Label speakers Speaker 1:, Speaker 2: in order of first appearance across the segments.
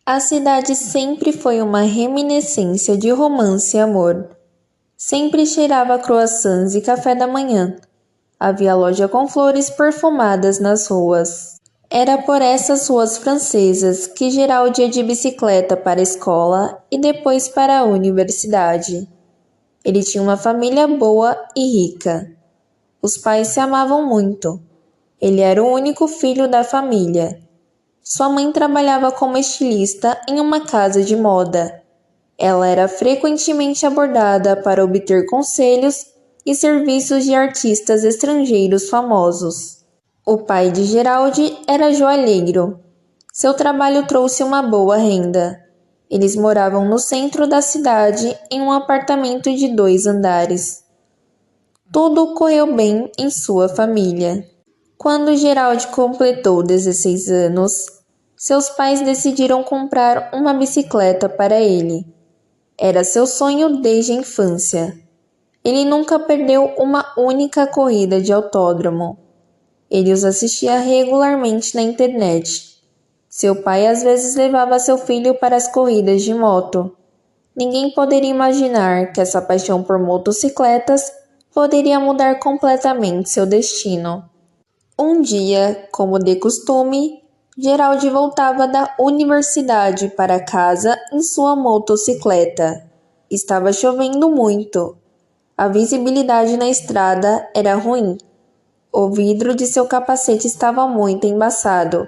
Speaker 1: A cidade sempre foi uma reminiscência de romance e amor. Sempre cheirava croissants e café da manhã. Havia loja com flores perfumadas nas ruas. Era por essas ruas francesas que Geraldo ia de bicicleta para a escola e depois para a universidade. Ele tinha uma família boa e rica. Os pais se amavam muito. Ele era o único filho da família. Sua mãe trabalhava como estilista em uma casa de moda. Ela era frequentemente abordada para obter conselhos e serviços de artistas estrangeiros famosos. O pai de Geraldo era joalheiro. Seu trabalho trouxe uma boa renda. Eles moravam no centro da cidade em um apartamento de 2 andares. Tudo correu bem em sua família. Quando Geraldo completou 16 anos, seus pais decidiram comprar uma bicicleta para ele. Era seu sonho desde a infância. Ele nunca perdeu uma única corrida de autódromo. Ele os assistia regularmente na internet. Seu pai às vezes levava seu filho para as corridas de moto. Ninguém poderia imaginar que essa paixão por motocicletas poderia mudar completamente seu destino. Um dia, como de costume, Geraldo voltava da universidade para casa em sua motocicleta. Estava chovendo muito. A visibilidade na estrada era ruim. O vidro de seu capacete estava muito embaçado.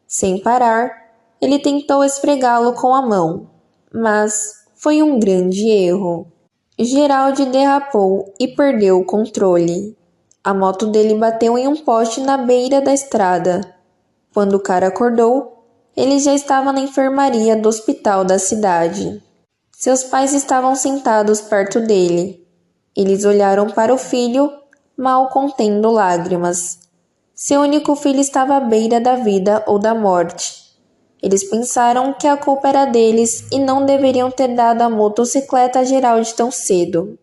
Speaker 1: Sem parar, ele tentou esfregá-lo com a mão, mas foi um grande erro. Geraldo derrapou e perdeu o controle. A moto dele bateu em um poste na beira da estrada. Quando o cara acordou, ele já estava na enfermaria do hospital da cidade. Seus pais estavam sentados perto dele. Eles olharam para o filho, mal contendo lágrimas. Seu único filho estava à beira da vida ou da morte. Eles pensaram que a culpa era deles e não deveriam ter dado a motocicleta a Geraldo tão cedo.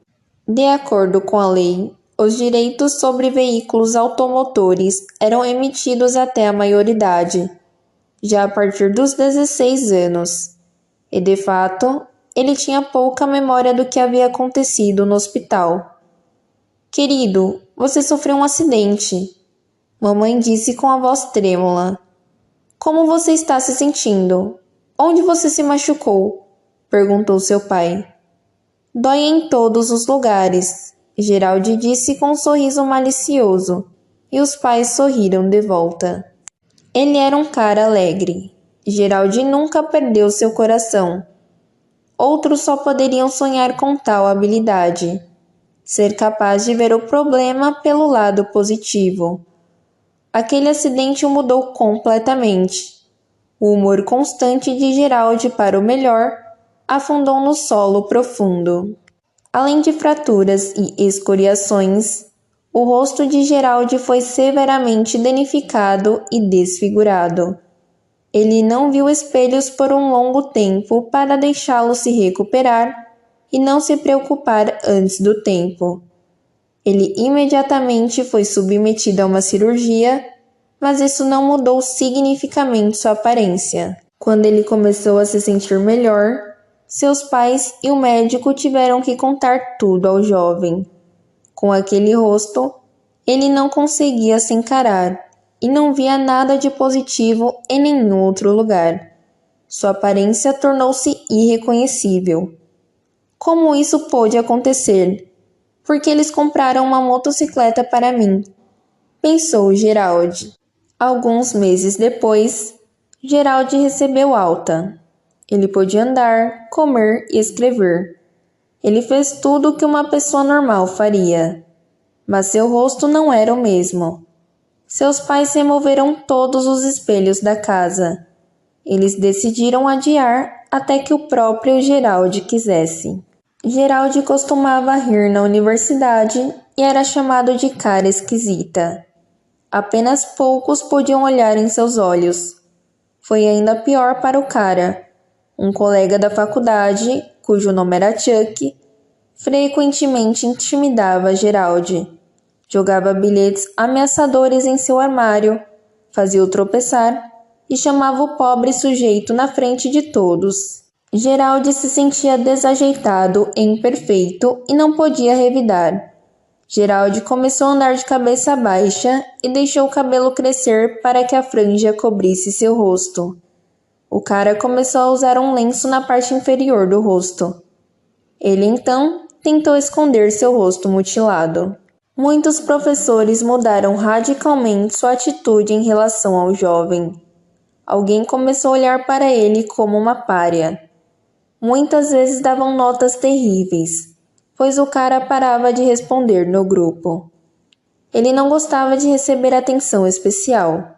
Speaker 1: De acordo com a lei, os direitos sobre veículos automotores eram emitidos até a maioridade, já a partir dos 16 anos. E de fato, ele tinha pouca memória do que havia acontecido no hospital. Querido, você sofreu um acidente, mamãe disse com a voz trêmula. Como você está se sentindo? Onde você se machucou? Perguntou seu pai. Dói em todos os lugares, Geraldo disse com um sorriso malicioso, e os pais sorriram de volta. Ele era um cara alegre. Geraldo nunca perdeu seu coração. Outros só poderiam sonhar com tal habilidade. Ser capaz de ver o problema pelo lado positivo. Aquele acidente o mudou completamente. O humor constante de Geraldo para o melhor afundou no solo profundo. Além de fraturas e escoriações, o rosto de Geraldo foi severamente danificado e desfigurado. Ele não viu espelhos por um longo tempo para deixá-lo se recuperar e não se preocupar antes do tempo. Ele imediatamente foi submetido a uma cirurgia, mas isso não mudou significativamente sua aparência. Quando ele começou a se sentir melhor, seus pais e o médico tiveram que contar tudo ao jovem. Com aquele rosto, ele não conseguia se encarar e não via nada de positivo em nenhum outro lugar. Sua aparência tornou-se irreconhecível. Como isso pôde acontecer? Porque eles compraram uma motocicleta para mim, pensou Geraldo. Alguns meses depois, Geraldo recebeu alta. Ele podia andar, comer e escrever. Ele fez tudo o que uma pessoa normal faria. Mas seu rosto não era o mesmo. Seus pais removeram todos os espelhos da casa. Eles decidiram adiar até que o próprio Geraldo quisesse. Geraldo costumava rir na universidade e era chamado de cara esquisita. Apenas poucos podiam olhar em seus olhos. Foi ainda pior para o cara. Um colega da faculdade, cujo nome era Chuck, frequentemente intimidava Geraldo. Jogava bilhetes ameaçadores em seu armário, fazia-o tropeçar e chamava o pobre sujeito na frente de todos. Geraldo se sentia desajeitado e imperfeito e não podia revidar. Geraldo começou a andar de cabeça baixa e deixou o cabelo crescer para que a franja cobrisse seu rosto. O cara começou a usar um lenço na parte inferior do rosto. Ele então tentou esconder seu rosto mutilado. Muitos professores mudaram radicalmente sua atitude em relação ao jovem. Alguém começou a olhar para ele como uma pária. Muitas vezes davam notas terríveis, pois o cara parava de responder no grupo. Ele não gostava de receber atenção especial.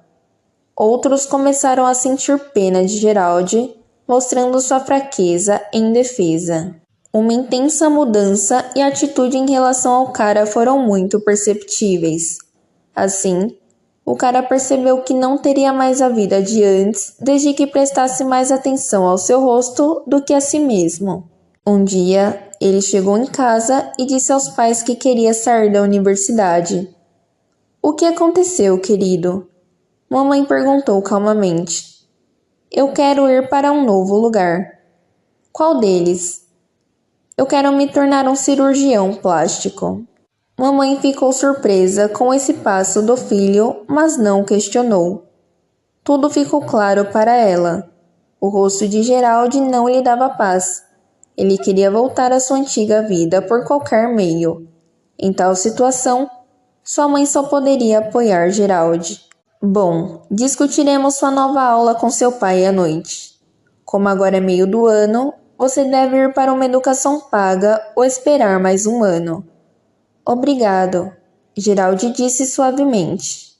Speaker 1: Outros começaram a sentir pena de Geraldo, mostrando sua fraqueza em defesa. Uma intensa mudança e atitude em relação ao cara foram muito perceptíveis. Assim, o cara percebeu que não teria mais a vida de antes desde que prestasse mais atenção ao seu rosto do que a si mesmo. Um dia, ele chegou em casa e disse aos pais que queria sair da universidade. "O que aconteceu, querido?" Mamãe perguntou calmamente. "Eu quero ir para um novo lugar." "Qual deles?" "Eu quero me tornar um cirurgião plástico." Mamãe ficou surpresa com esse passo do filho, mas não questionou. Tudo ficou claro para ela. O rosto de Geraldo não lhe dava paz. Ele queria voltar à sua antiga vida por qualquer meio. Em tal situação, sua mãe só poderia apoiar Geraldo. "Bom, discutiremos sua nova aula com seu pai à noite. Como agora é meio do ano, você deve ir para uma educação paga ou esperar mais um ano." "Obrigado", Geraldo disse suavemente.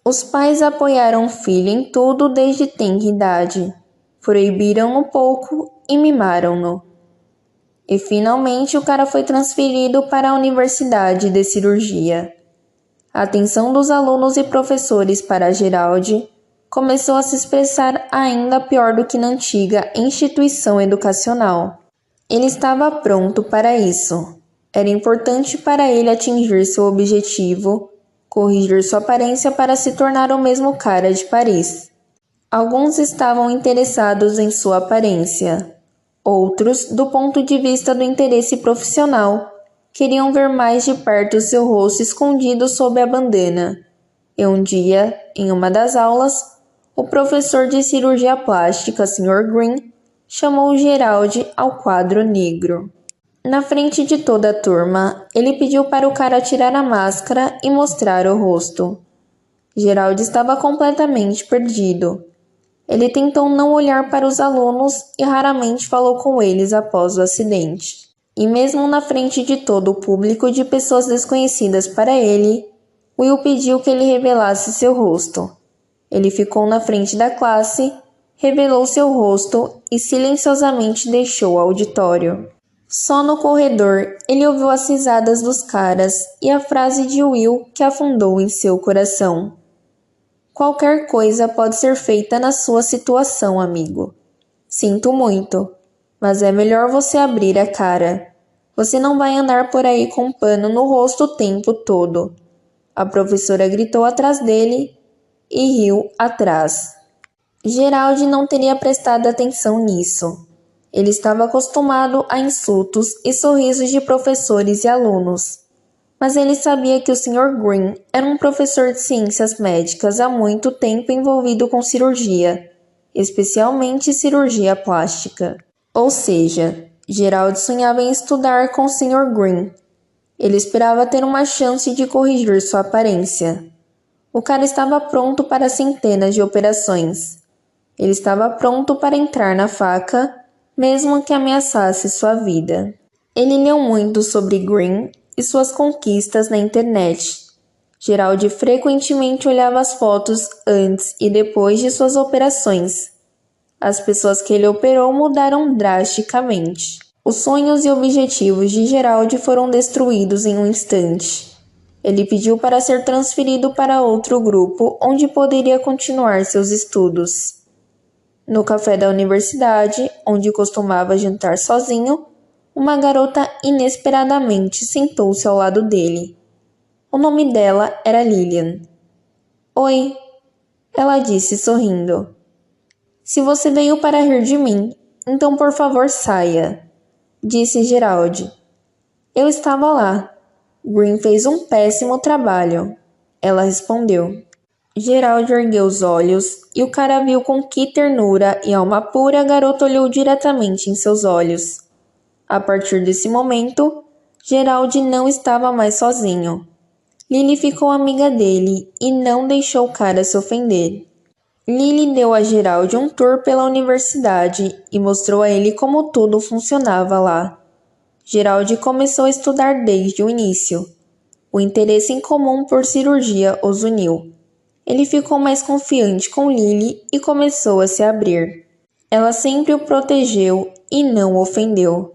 Speaker 1: Os pais apoiaram o filho em tudo desde tenra idade. Proibiram-no pouco e mimaram-no. E finalmente o cara foi transferido para a Universidade de Cirurgia. A atenção dos alunos e professores para Geraldo começou a se expressar ainda pior do que na antiga instituição educacional. Ele estava pronto para isso. Era importante para ele atingir seu objetivo, corrigir sua aparência para se tornar o mesmo cara de Paris. Alguns estavam interessados em sua aparência. Outros, do ponto de vista do interesse profissional, queriam ver mais de perto seu rosto escondido sob a bandana. E um dia, em uma das aulas, o professor de cirurgia plástica, Sr. Green, chamou Geraldo ao quadro negro. Na frente de toda a turma, ele pediu para o cara tirar a máscara e mostrar o rosto. Geraldo estava completamente perdido. Ele tentou não olhar para os alunos e raramente falou com eles após o acidente. E mesmo na frente de todo o público de pessoas desconhecidas para ele, Will pediu que ele revelasse seu rosto. Ele ficou na frente da classe, revelou seu rosto e silenciosamente deixou o auditório. Só no corredor ele ouviu as risadas dos caras e a frase de Will que afundou em seu coração. "Qualquer coisa pode ser feita na sua situação, amigo. Sinto muito, mas é melhor você abrir a cara. Você não vai andar por aí com um pano no rosto o tempo todo." A professora gritou atrás dele e riu atrás. Geraldo não teria prestado atenção nisso. Ele estava acostumado a insultos e sorrisos de professores e alunos. Mas ele sabia que o Sr. Green era um professor de ciências médicas há muito tempo envolvido com cirurgia, especialmente cirurgia plástica. Ou seja, Geraldo sonhava em estudar com o Sr. Green. Ele esperava ter uma chance de corrigir sua aparência. O cara estava pronto para centenas de operações. Ele estava pronto para entrar na faca, mesmo que ameaçasse sua vida. Ele leu muito sobre Green e suas conquistas na internet. Geraldo frequentemente olhava as fotos antes e depois de suas operações. As pessoas que ele operou mudaram drasticamente. Os sonhos e objetivos de Geraldo foram destruídos em um instante. Ele pediu para ser transferido para outro grupo onde poderia continuar seus estudos. No café da universidade, onde costumava jantar sozinho, uma garota inesperadamente sentou-se ao lado dele. O nome dela era Lillian. "Oi", ela disse sorrindo. Se você veio para rir de mim, então por favor saia, disse Gerald. Eu estava lá. Green fez um péssimo trabalho, ela respondeu. Gerald ergueu os olhos e o cara viu com que ternura e alma pura a garota olhou diretamente em seus olhos. A partir desse momento, Gerald não estava mais sozinho. Lily ficou amiga dele e não deixou o cara se ofender. Lily deu a Gerald um tour pela universidade e mostrou a ele como tudo funcionava lá. Gerald começou a estudar desde o início. O interesse em comum por cirurgia os uniu. Ele ficou mais confiante com Lily e começou a se abrir. Ela sempre o protegeu e não o ofendeu.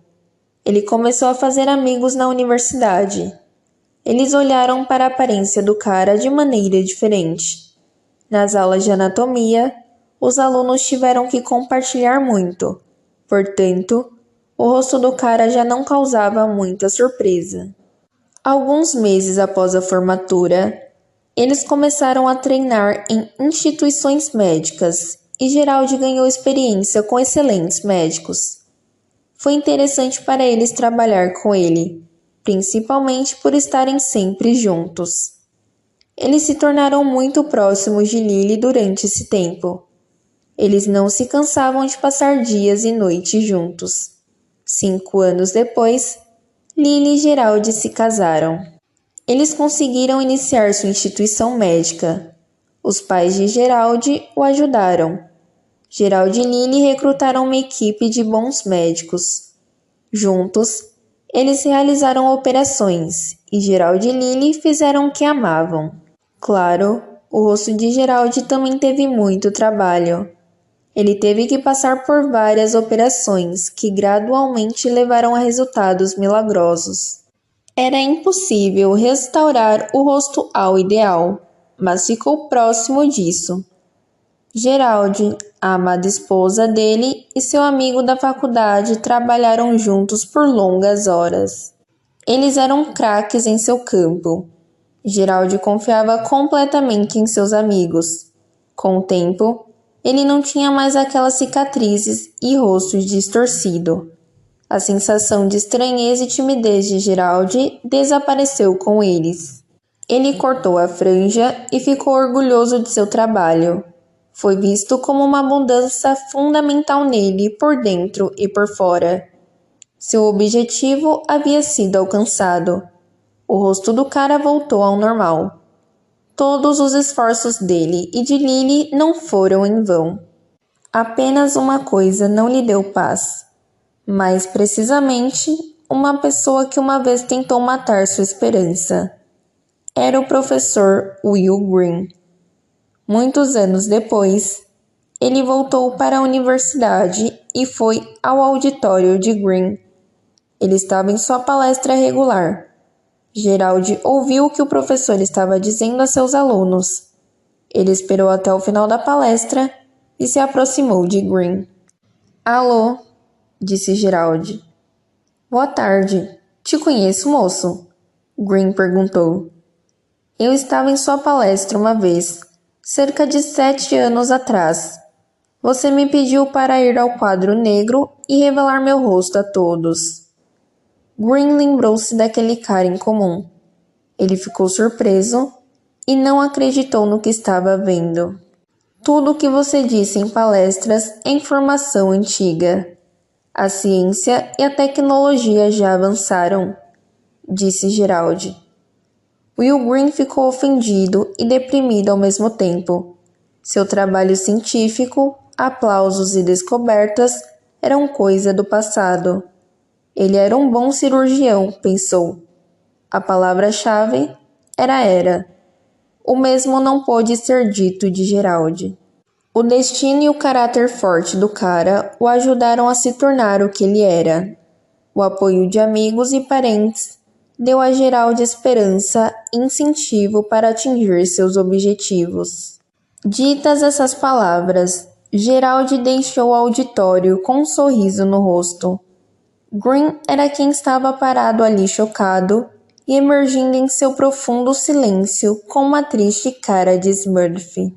Speaker 1: Ele começou a fazer amigos na universidade. Eles olharam para a aparência do cara de maneira diferente. Nas aulas de anatomia, os alunos tiveram que compartilhar muito. Portanto, o rosto do cara já não causava muita surpresa. Alguns meses após a formatura, eles começaram a treinar em instituições médicas e Gerald ganhou experiência com excelentes médicos. Foi interessante para eles trabalhar com ele, principalmente por estarem sempre juntos. Eles se tornaram muito próximos de Lily durante esse tempo. Eles não se cansavam de passar dias e noites juntos. 5 anos depois, Lily e Gerald se casaram. Eles conseguiram iniciar sua instituição médica. Os pais de Gerald o ajudaram. Gerald e Lily recrutaram uma equipe de bons médicos. Juntos, eles realizaram operações e Gerald e Lily fizeram o que amavam. Claro, o rosto de Gerald também teve muito trabalho. Ele teve que passar por várias operações que gradualmente levaram a resultados milagrosos. Era impossível restaurar o rosto ao ideal, mas ficou próximo disso. Gerald, a amada esposa dele e seu amigo da faculdade trabalharam juntos por longas horas. Eles eram craques em seu campo. Gerald confiava completamente em seus amigos. Com o tempo, ele não tinha mais aquelas cicatrizes e rosto distorcido. A sensação de estranheza e timidez de Gerald desapareceu com eles. Ele cortou a franja e ficou orgulhoso de seu trabalho. Foi visto como uma mudança fundamental nele por dentro e por fora. Seu objetivo havia sido alcançado. O rosto do cara voltou ao normal. Todos os esforços dele e de Lily não foram em vão. Apenas uma coisa não lhe deu paz. Mais precisamente, uma pessoa que uma vez tentou matar sua esperança. Era o professor Will Green. Muitos anos depois, ele voltou para a universidade e foi ao auditório de Green. Ele estava em sua palestra regular. Gerald ouviu o que o professor estava dizendo a seus alunos. Ele esperou até o final da palestra e se aproximou de Green. Alô? Disse Gerald. Boa tarde. Te conheço, moço? Green perguntou. Eu estava em sua palestra uma vez, cerca de 7 anos atrás. Você me pediu para ir ao quadro negro e revelar meu rosto a todos. Green lembrou-se daquele cara em comum. Ele ficou surpreso e não acreditou no que estava vendo. Tudo o que você disse em palestras é informação antiga. A ciência e a tecnologia já avançaram, disse Gerald. Will Green ficou ofendido e deprimido ao mesmo tempo. Seu trabalho científico, aplausos e descobertas eram coisa do passado. Ele era um bom cirurgião, pensou. A palavra-chave era. O mesmo não pôde ser dito de Gerald. O destino e o caráter forte do cara o ajudaram a se tornar o que ele era. O apoio de amigos e parentes deu a Gerald esperança e incentivo para atingir seus objetivos. Ditas essas palavras, Gerald deixou o auditório com um sorriso no rosto. Green era quem estava parado ali chocado e emergindo em seu profundo silêncio com uma triste cara de Smurf.